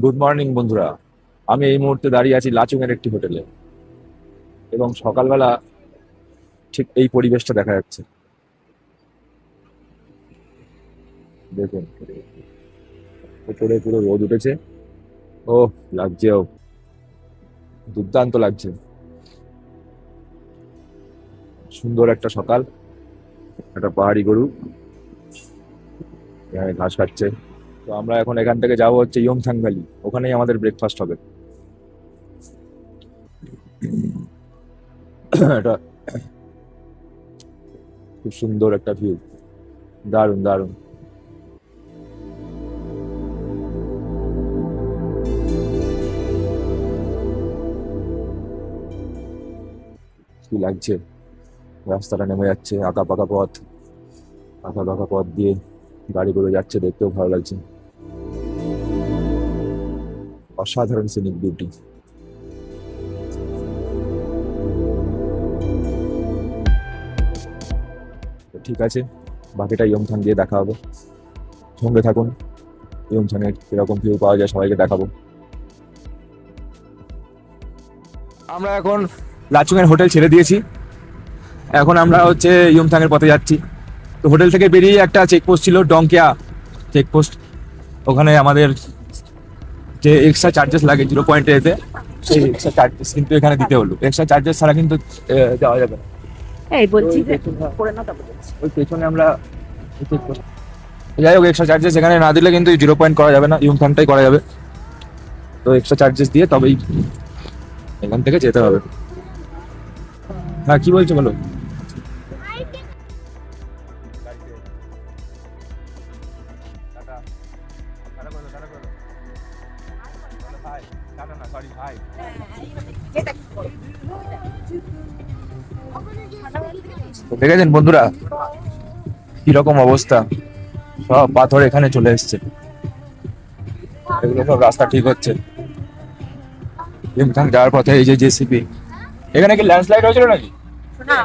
Good morning বন্ধুরা। আমি এই মুহূর্তে দাঁড়িয়ে আছি লাচুং এর একটি হোটেলে এবং সকালবেলা ঠিক এই পরিবেশটা দেখা যাচ্ছে। দেখুন, উপরে পুরো রোদ উঠেছে। ও, লাগছে, ও দুর্দান্ত লাগছে। সুন্দর একটা সকাল। একটা পাহাড়ি গরু এখানে ঘাস খাচ্ছে। তো আমরা এখন এখান থেকে যাবো হচ্ছে ইয়ংথাং ভ্যালি, ওখানেই আমাদের ব্রেকফাস্ট হবে। এটা খুব সুন্দর একটা ভিউ, দারুণ দারুণ। কি লাগছে, রাস্তাটা নেমে যাচ্ছে, আঁকা পাকা পথ, আঁকা বাঁকা পথ দিয়ে গাড়িগুলো যাচ্ছে, দেখতেও ভালো লাগছে। অসাধারণ সিনিক বিউটি। ঠিক আছে, বাকিটা ইয়ংথাং দিয়ে দেখা হবে। সঙ্গে থাকুন, ইয়ংথাংয়ের কিরকম ভিউ পাওয়া যায় সবাইকে দেখাবো। আমরা এখন লাচুং এর হোটেল ছেড়ে দিয়েছি। এখন আমরা হচ্ছে ইয়ংথাং এর পথে যাচ্ছি। তো হোটেল থেকে বেরিয়ে একটা চেকপোস্ট ছিল, ডংকিয়া চেকপোস্ট। ওখানে আমাদের যে এক্সট্রা চার্জেস লাগে 0 পয়েন্টে এতে, সেই এক্সট্রা চার্জেস কিন্তু এখানে দিতে হলো। এক্সট্রা চার্জেস ছাড়া কিন্তু যাওয়া যাবে না। এই বলছি ওই যে পেছনে, করে না তারপর বলছি। ওই পেছনে আমরা যাই হোক, এক্সট্রা চার্জেস এখানে না দিলে কিন্তু 0 পয়েন্ট করা যাবে না, ইয়ংথাংটাই করা যাবে। তো এক্সট্রা চার্জেস দিয়ে তবেই এখান থেকে যেতে হবে। হ্যাঁ, কি বলছো বলো। দেখেছেন বন্ধুরা কিরকম অবস্থা, সব পাথর এখানে চলে এসছে। এগুলো সব রাস্তা ঠিক হচ্ছে ইমথাং যাওয়ার পথে। এই যে জেসিপি, এখানে কি ল্যান্ডস্লাইড হয়েছিল নাকি? না,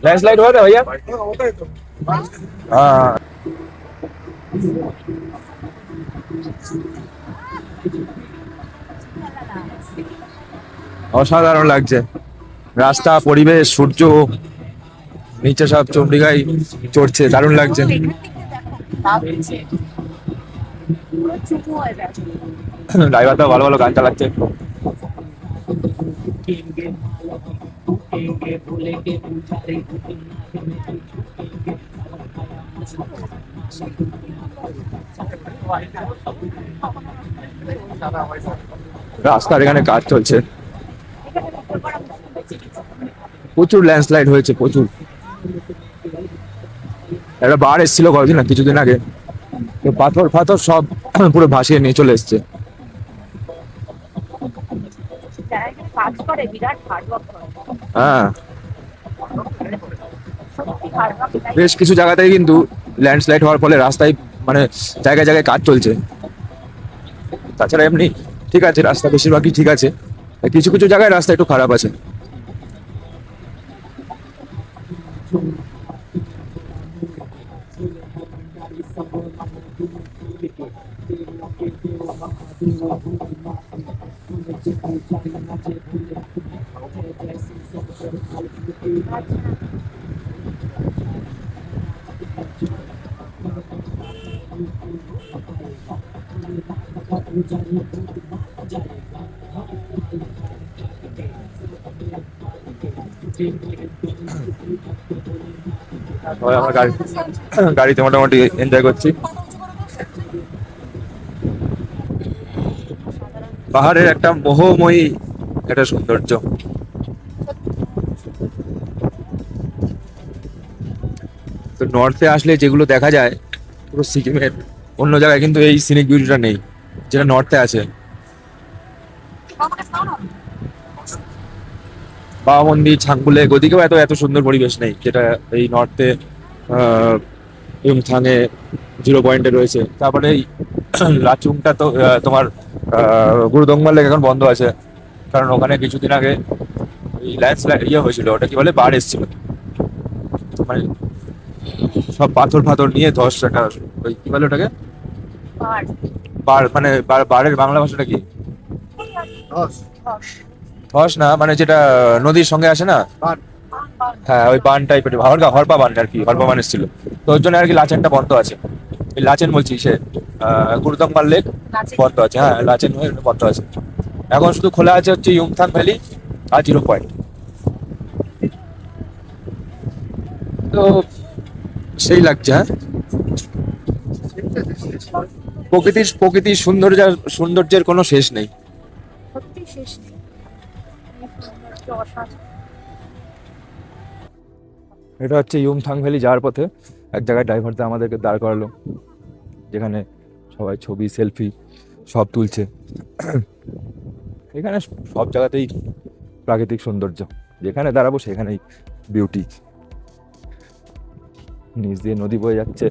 ল্যান্ডস্লাইড हुआ था भैया? हाँ। অসাধারণ লাগছে রাস্তা, পরিবেশ, সূর্য, নিচে সব চন্ডিগাই চড়ছে, দারুণ লাগছে। ড্রাইভারটা ভালো ভালো গান চালাচ্ছে। রাস্তার এখানে কাজ চলছে, প্রচুর ল্যান্ডস্লাইড হয়েছে, প্রচুর। একটা বার এসেছিল কয়েকদিন, না কিছুদিন আগে, তো পাথর ফাথর সব পুরো ভাসিয়ে নিয়ে চলে এসছে। যারা এখানে কাজ করে বিরাট হার্ড ওয়ার্ক করে। হ্যাঁ, সত্যি হার্ড ওয়ার্ক। বেশ কিছু জায়গাতেই কিন্তু ল্যান্ডস্লাইড হওয়ার ফলে রাস্তায় মানে জায়গায় জায়গায় কাজ চলছে। তাছাড়া এমনি ঠিক আছে, রাস্তা বেশিরভাগই ঠিক আছে, কিছু কিছু জায়গায় রাস্তা একটু খারাপ আছে। সবাই আমরা গাড়িতে মোটামুটি এনজয় করছি পাহাড়ের একটা মোহময়ী একটা সৌন্দর্য। তো নর্থে আসলে যেগুলো দেখা যায় পুরো সিকিমের অন্য জায়গায় কিন্তু এই সিনিক বিউটিটা নেই, যেটা নর্থে আছে। বাবা মন্দির, ছাংবুলে, ওদিকেও এত এত সুন্দর পরিবেশ নেই, যেটা এই নর্থে ইমথাংয়ে 0 পয়েন্টে রয়েছে। তারপরে এই লাচুংটা তো তোমার গুরুদংমার লেক এখন বন্ধ আছে, কারণ ওখানে কিছুদিন আগে ওই ল্যান্ডস্লাইড হয়েছিল, ওটা কি বলে, বাড় এসেছিল। মানে সব পাথর ফাথর নিয়ে ধস, একটা ওই কি বলে ওটাকে, পাড়। বার মানে বারের বাংলা ভাষাটা কি? ধস। ধস না, মানে যেটা নদীর সঙ্গে আসে না? বান। হ্যাঁ, ওই বান টাইপের, হরপা বান আর কি, হরপা বান এসেছিল। তো ওর জন্য আর কি লাচেনটা বন্ধ আছে। এই লাচেন বলছি, সে গুরুদম্বার লেক লাচেন। বন্ধ আছে। হ্যাঁ, লাচেন হয়ে বন্ধ আছে। এখন শুধু খোলা আছে হচ্ছে ইয়ুমথাং ভ্যালি আর 0 পয়েন্ট। তো সেই লাগছে। হ্যাঁ, প্রকৃতির সৌন্দর্যের কোনো শেষ নেই। সত্যি শেষ নেই। এই সৌন্দর্য অসাধারণ। এটা হচ্ছে ইয়ুমথাং ভ্যালি যাওয়ার পথে এক জায়গায় ড্রাইভারতে আমাদেরকে দাঁড় করালো, যেখানে সবাই ছবি সেলফি সব তুলছে। এখানে সব জায়গাতেই প্রাকৃতিক সৌন্দর্য, যেখানে দাঁড়াবো সেখানেই বিউটি। নিচ দিয়ে নদী বয়ে যাচ্ছে।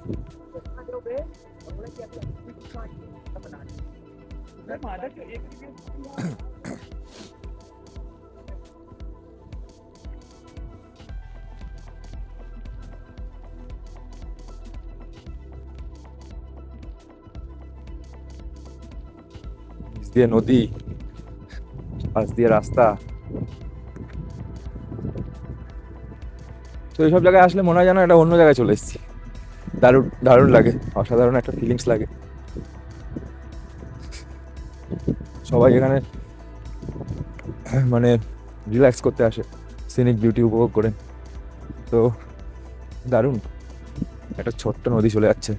নিচ দিয়ে নদী, পাশ দিয়ে রাস্তা। তো এইসব জায়গায় আসলে মনে হয় যেন একটা অন্য জায়গায় চলে এসেছি। দারুণ দারুণ লাগে, অসাধারণ একটা ফিলিংস লাগে। সবাই এখানে মানে রিল্যাক্স করতে আসে, সিনিক বিউটি উপভোগ করে। তো দারুণ একটা ছোট্ট নদী চলে যাচ্ছে।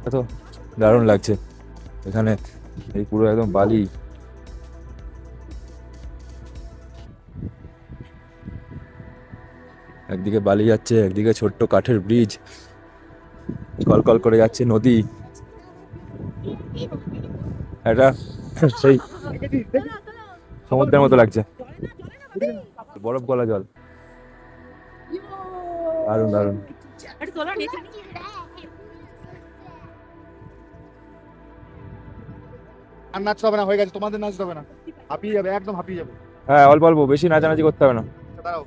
এত দারুণ লাগছে এখানে, এই পুরো একদম বালি। একদিকে বালি যাচ্ছে, একদিকে ছোট্ট কাঠের ব্রিজ, কলকল করে যাচ্ছে নদী। এটা সেই সমুদ্রের মতো লাগছে, বরফ গলা জল। দারুণ দারুণ। আর নাচতে হবে না, হয়ে গেছে, তোমাদের নাচতে হবে না, হাঁপিয়ে যাবে, একদম হাঁপিয়ে যাবে। হ্যাঁ, অল্প অল্প, বেশি নাচানাচি করতে হবে না। দাঁড়াও।